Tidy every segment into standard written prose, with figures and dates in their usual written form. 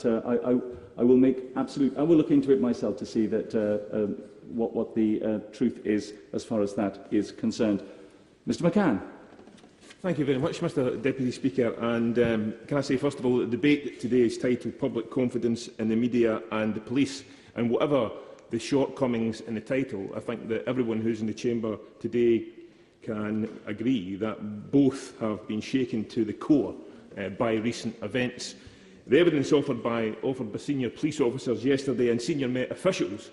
I will look into it myself to see that what the truth is as far as that is concerned. Mr McCann. Thank you very much, Mr Deputy Speaker. And can I say, first of all, that the debate today is titled Public Confidence in the Media and the Police. And whatever the shortcomings in the title, I think that everyone who is in the chamber today can agree that both have been shaken to the core by recent events. The evidence offered by senior police officers yesterday and senior Met officials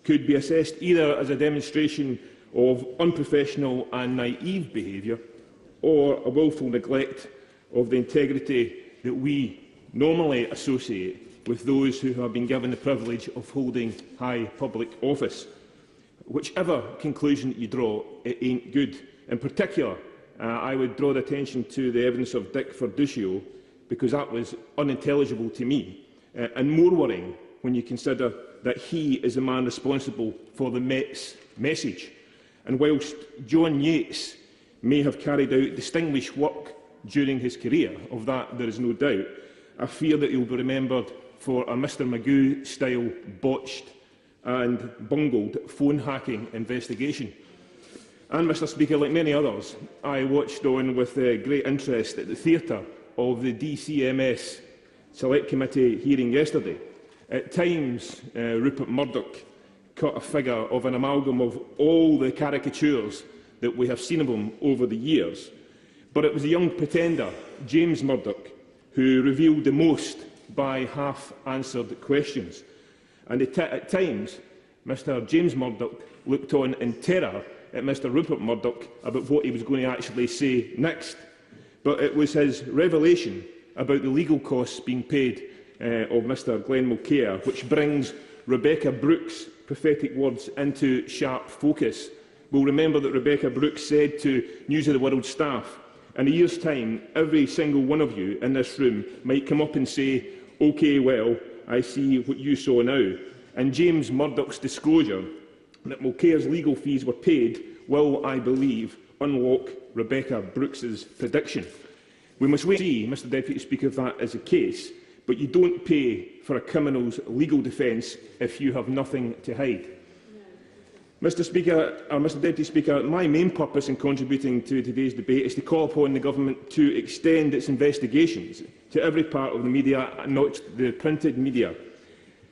could be assessed either as a demonstration of unprofessional and naive behaviour or a willful neglect of the integrity that we normally associate with those who have been given the privilege of holding high public office. Whichever conclusion you draw, it ain't good. In particular, I would draw the attention to the evidence of Dick Fiducio, because that was unintelligible to me, and more worrying when you consider that he is the man responsible for the Met's message. And whilst John Yates may have carried out distinguished work during his career, of that there is no doubt, I fear that he will be remembered for a Mr Magoo-style botched and bungled phone-hacking investigation. And, Mr Speaker, like many others, I watched on with great interest at the theatre of the DCMS Select Committee hearing yesterday. At times, Rupert Murdoch cut a figure of an amalgam of all the caricatures that we have seen of him over the years. But it was the young pretender, James Murdoch, who revealed the most by half-answered questions. And at times, Mr James Murdoch looked on in terror at Mr Rupert Murdoch about what he was going to actually say next. But it was his revelation about the legal costs being paid of Mr Glenn Mulcair which brings Rebecca Brooks' prophetic words into sharp focus. We'll remember that Rebecca Brooks said to News of the World staff, "In a year's time, every single one of you in this room might come up and say, 'OK, well, I see what you saw now.' And James Murdoch's disclosure that Mulcair's legal fees were paid will, I believe, unlock Rebecca Brooks's prediction. We must wait and see, Mr Deputy Speaker, if that is the case, but you don't pay for a criminal's legal defence if you have nothing to hide." Mr Deputy Speaker, my main purpose in contributing to today's debate is to call upon the Government to extend its investigations to every part of the media, and not the printed media.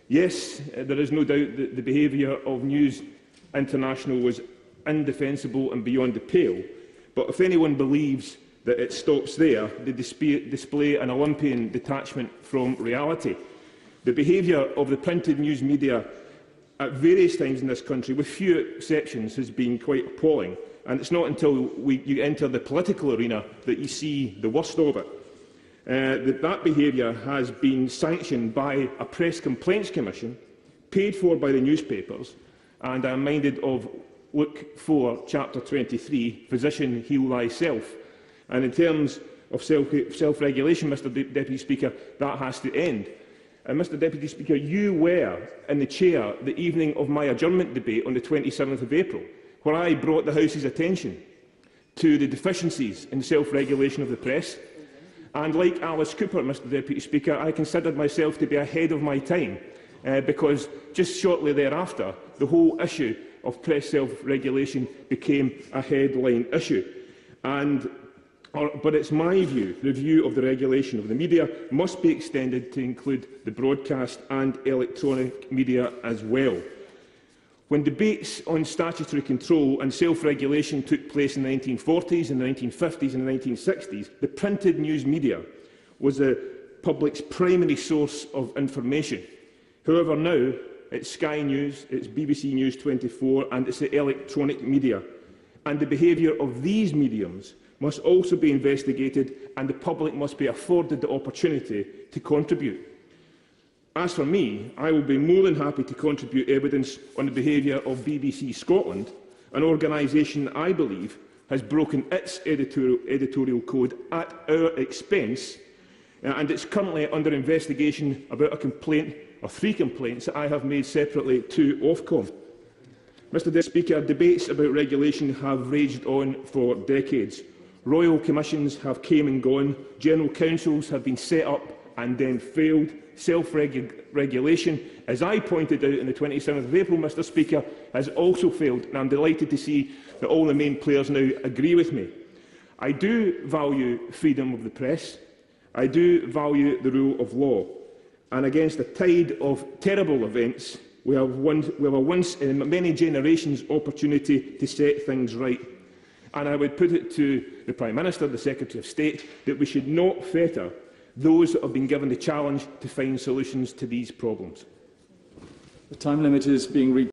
Yes, there is no doubt that the behaviour of News International was indefensible and beyond the pale, but if anyone believes that it stops there, they display an Olympian detachment from reality. The behaviour of the printed news media at various times in this country, with few exceptions, has been quite appalling, and it's not until you enter the political arena that you see the worst of it. That behaviour has been sanctioned by a Press Complaints Commission, paid for by the newspapers, and I'm minded of Luke 4, Chapter 23, Physician, heal thyself. And in terms of self-regulation, Mr Deputy Speaker, that has to end. And Mr Deputy Speaker, you were in the chair the evening of my adjournment debate on the 27th of April, where I brought the House's attention to the deficiencies in self-regulation of the press. And like Alice Cooper, Mr Deputy Speaker, I considered myself to be ahead of my time, because just shortly thereafter, the whole issue of press self-regulation became a headline issue. But it's my view, the view of the regulation of the media must be extended to include the broadcast and electronic media as well. When debates on statutory control and self-regulation took place in the 1940s, and the 1950s and the 1960s, the printed news media was the public's primary source of information. However, now it's Sky News, it's BBC News 24 and it's the electronic media. And the behaviour of these mediums must also be investigated, and the public must be afforded the opportunity to contribute. As for me, I will be more than happy to contribute evidence on the behaviour of BBC Scotland, an organisation I believe has broken its editorial code at our expense, and it's currently under investigation about a complaint, or 3 complaints, that I have made separately to Ofcom. Mr Speaker, debates about regulation have raged on for decades. Royal commissions have came and gone, general councils have been set up and then failed. Self-regulation, as I pointed out on the 27th of April, Mr Speaker, has also failed, and I'm delighted to see that all the main players now agree with me. I do value freedom of the press. I do value the rule of law. And against a tide of terrible events, we have a once in many generations opportunity to set things right. And I would put it to the Prime Minister, the Secretary of State, that we should not fetter those that have been given the challenge to find solutions to these problems. The time limit is being reached.